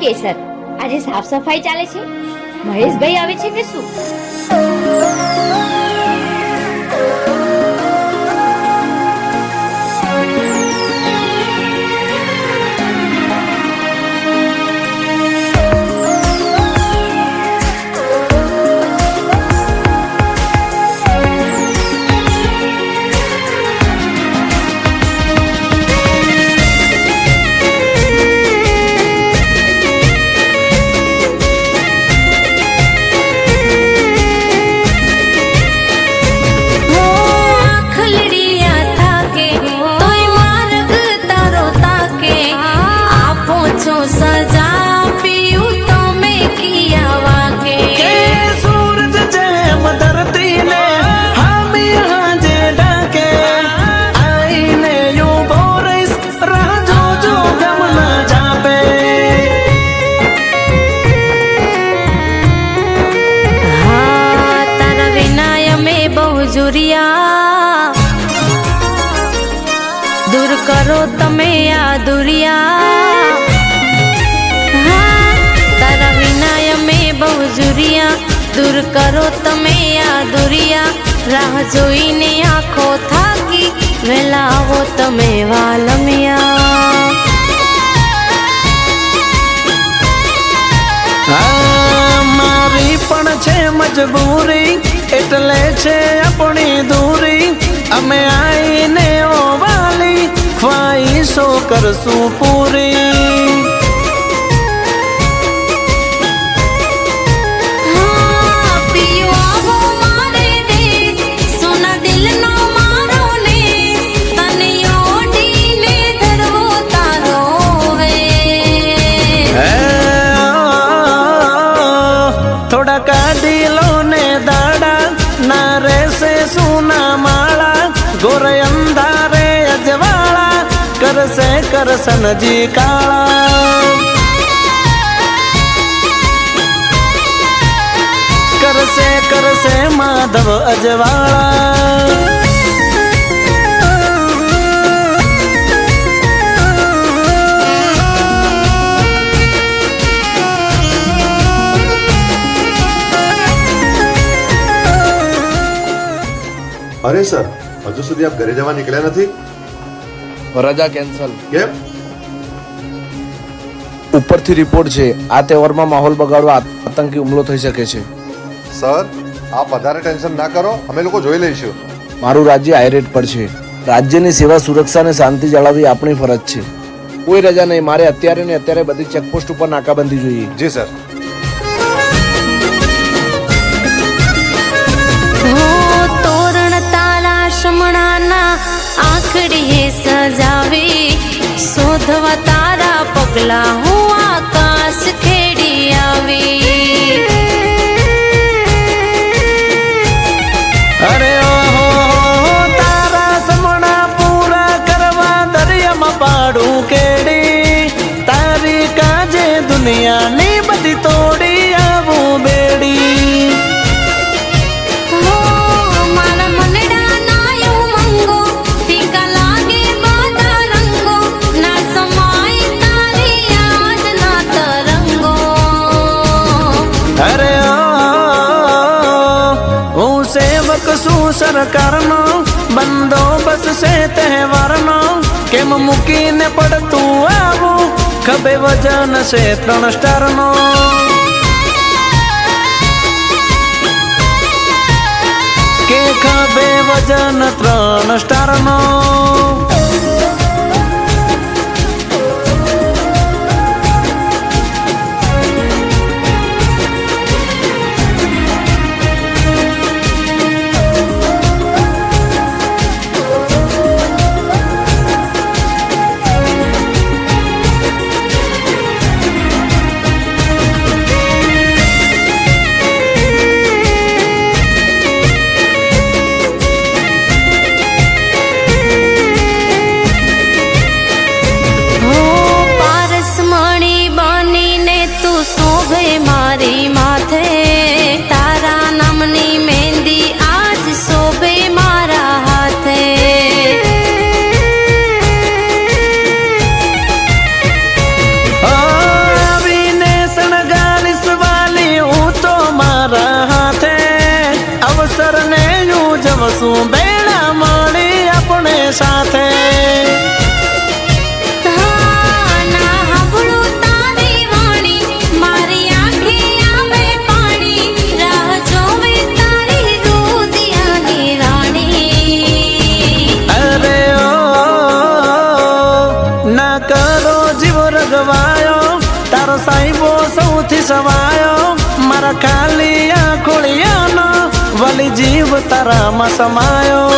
કેસર, આજે સાફ સફાઈ ચાલે છે? મહેશભાઈ આવે છે કે શું? दूर करो तमे आ दुरिया, तारा विनाय में बहु जुरिया। दूर करो तमे आ दुरिया, राह जोईने आँखो थाकी वेला आवो तमे वालमिया। मारी पण छे मजबूरी એટલે છે આપણી દૂરી, અમે આઈને ઓ વાલી ખ્વાઈશો કરશું પૂરી। થોડા કાઢીલો ને દાડા ના રહેશે સુના માળા, ગોરે અંધારે અજવાળા કરશે કરસનજી કાળા, કરશે કરશે માધવ અજવાળા। अरे सर, हजू सुधी आप घरे जवा निकल्या નથી? રજા કેન્સલ। કેમ? ઉપરથી રિપોર્ટ છે, આ તહેવારમાં માહોલ બગાડવા આતંકી હુમલો થઈ શકે છે। સર, આપ વધારે ટેન્શન ના કરો, અમે લોકો જોઈ લઈશું। મારું રાજ્ય હાઈરેટ પર છે, રાજ્યની સેવા, સુરક્ષા અને શાંતિ જાળવવી આપણી ફરજ છે। કોઈ રજા નહીં, મારે અત્યારે ને અત્યારે બધી ચેકપોસ્ટ ઉપર નાકાબંધી જોઈએ। જી સર। શમણાના આખડીએ સજાવી, શોધવા તારા પગલા હું આકાશ ખેડી આવી। અરે ઓહો તારા સમણા પૂરા કરવા દરિયામાં પાડું કેડી, તારી કાજે દુનિયાની બધી તોડી આવું બેડી। અરે હું સેવક છું સરકારનો, બંદોબસ્ત છે તહેવારનો, કેમ મૂકીને પડતું આવું, ખભે વજન છે 3 સ્ટારનો। કે ખભે વજન 3 સ્ટારનો। તું સૌથી સવાયો મારા ખાલી આંખોળિયાનો વલી જીવ તારામાં સમાયો